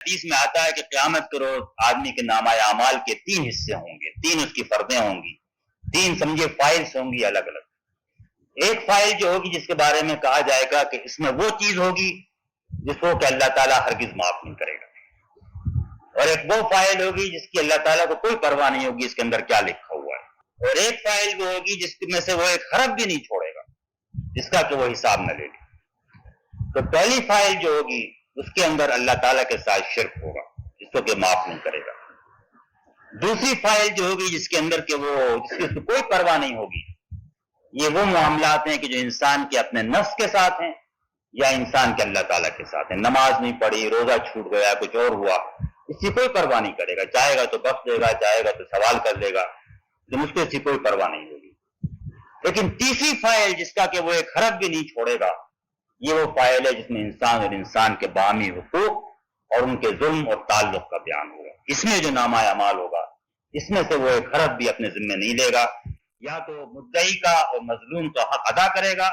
حدیث میں آتا ہے کہ قیامت کے روز آدمی کے نامہ اعمال کے 3 حصے ہوں گے، 3 اس کی فردیں ہوں گی، 3 سمجھے فائلز ہوں گی الگ الگ۔ ایک فائل جو ہوگی جس کے بارے میں کہا جائے گا کہ اس میں وہ چیز ہوگی جس کو کہ اللہ تعالیٰ ہرگز معاف نہیں کرے گا، اور ایک وہ فائل ہوگی جس کی اللہ تعالیٰ کو کوئی پرواہ نہیں ہوگی اس کے اندر کیا لکھا ہوا ہے، اور ایک فائل وہ ہوگی جس میں سے وہ ایک حرف بھی نہیں چھوڑے گا جس کا کہ وہ حساب نہ لے لے۔ تو پہلی فائل جو ہوگی اس کے اندر اللہ تعالیٰ کے ساتھ شرک ہوگا جس کو کہ معاف نہیں کرے گا۔ دوسری فائل جو ہوگی جس کے اندر کہ جس کی اس کو کوئی پرواہ نہیں ہوگی، یہ وہ معاملات ہیں کہ جو انسان کے اپنے نفس کے ساتھ ہیں یا انسان کے اللہ تعالیٰ کے ساتھ ہیں۔ نماز نہیں پڑھی، روزہ چھوٹ گیا، کچھ اور ہوا، اس کی کوئی پرواہ نہیں کرے گا، چاہے گا تو بخش دے گا، چاہے گا تو سوال کر لے گا، لیکن اس کو اس کی کوئی پرواہ نہیں ہوگی۔ لیکن تیسری فائل جس کا کہ وہ ایک حرف بھی نہیں چھوڑے گا، یہ وہ فائل ہے جس میں انسان اور انسان کے باہمی حقوق اور ان کے ظلم اور تعلق کا بیان ہوگا۔ اس میں جو نامہ اعمال ہوگا اس میں سے وہ ایک حرف بھی اپنے ذمہ نہیں لے گا، یا تو مدعی کا اور مظلوم کا حق ادا کرے گا،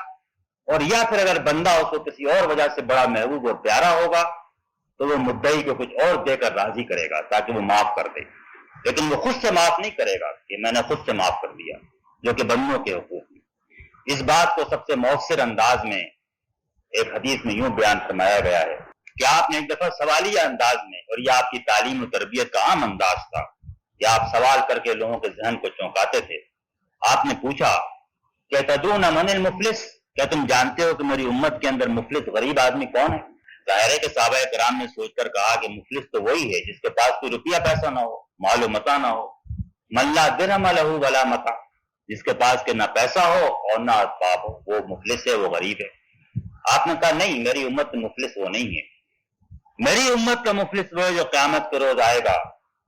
اور یا پھر اگر بندہ اس کو کسی اور وجہ سے بڑا محبوب اور پیارا ہوگا تو وہ مدعی کو کچھ اور دے کر راضی کرے گا تاکہ وہ معاف کر دے، لیکن وہ خود سے معاف نہیں کرے گا کہ میں نے خود سے معاف کر دیا، جو کہ بندوں کے حقوق ہیں۔ اس بات کو سب سے مؤثر انداز میں ایک حدیث میں یوں بیان فرمایا گیا ہے کہ آپ نے ایک دفعہ سوالیہ انداز میں، اور یہ آپ کی تعلیم و تربیت کا عام انداز تھا کہ آپ سوال کر کے لوگوں کے ذہن کو چونکاتے تھے، آپ نے پوچھا کہ تدرون من المفلس، کیا تم جانتے ہو کہ میری امت کے اندر مفلس غریب آدمی کون ہے؟ ظاہر ہے کہ صحابہ کرام نے سوچ کر کہا کہ مفلس تو وہی ہے جس کے پاس کوئی روپیہ پیسہ نہ ہو، مال و متاع نہ ہو، من لا درہم لہ ولا متاع، جس کے پاس کے نہ پیسہ ہو اور نہ اسباب ہو، وہ مفلس ہے، وہ غریب ہے۔ آپ نے کہا نہیں، میری امت مفلس وہ نہیں ہے، میری امت کا مفلس وہ ہے جو قیامت کے روز آئے گا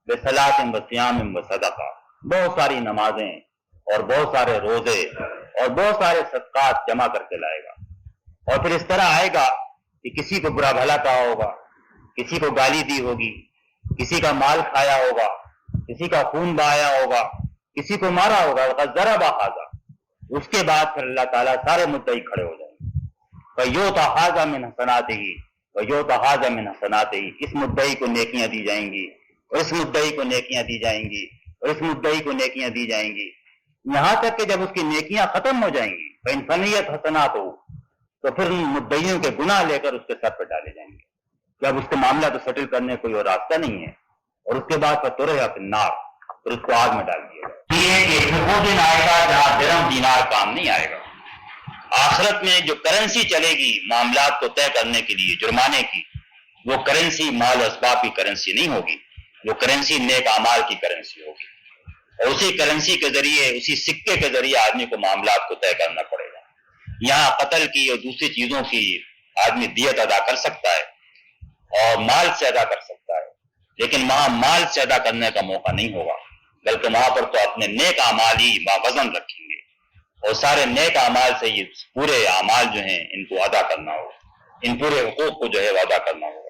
بصلاۃ و صیام و صدقہ، بہت ساری نمازیں اور بہت سارے روزے اور بہت سارے صدقات جمع کر کے لائے گا، اور پھر اس طرح آئے گا کہ کسی کو برا بھلا کہا ہوگا، کسی کو گالی دی ہوگی، کسی کا مال کھایا ہوگا، کسی کا خون بہایا ہوگا، کسی کو مارا ہوگا، ضرب هذا، اس کے بعد پھر اللہ تعالیٰ سارے مدعی کھڑے ہو جائیں گے، فَيُؤْتَى هَذَا مِنْ حَسَنَاتِهِ وَيُؤْتَى هَذَا مِنْ حَسَنَاتِهِ، اس مدعی کو نیکیاں دی جائیں گی اور اس مدعی کو نیکیاں دی جائیں گی اور اس مدعی کو نیکیاں دی جائیں گی، یہاں تک کہ جب اس کی نیکیاں ختم ہو جائیں گی فَإِنْ فَنِيَتْ حَسَنَاتُهُ، تو پھر ان مدعیوں کے گناہ لے کر اس کے سر پہ ڈالے جائیں گے کہ اب اس کا معاملہ تو سیٹل کرنے کوئی اور راستہ نہیں ہے، اور اس کے بعد فَتُرِحَ فِي النَّارِ، پھر اس کو آگ میں ڈال دیا گیا۔ یہ کہ وہ دن آئے گا جہاں درہم دینار کام نہیں آئے گا۔ آخرت میں جو کرنسی چلے گی معاملات کو طے کرنے کے لیے جرمانے کی، وہ کرنسی مال و اسباب کی کرنسی نہیں ہوگی، وہ کرنسی نیک اعمال کی کرنسی ہوگی، اور اسی کرنسی کے ذریعے، اسی سکے کے ذریعے آدمی کو معاملات کو طے کرنا پڑے گا۔ یہاں قتل کی اور دوسری چیزوں کی آدمی دیت ادا کر سکتا ہے اور مال سے ادا کر سکتا ہے، لیکن وہاں مال سے ادا کرنے کا موقع نہیں ہوگا، بلکہ وہاں پر تو اپنے نیک اعمال ہی باوزن رکھیں گے، اور سارے نیک اعمال سے یہ پورے اعمال جو ہیں ان کو ادا کرنا ہوگا، ان پورے حقوق کو جو ہے وہ ادا کرنا ہوگا۔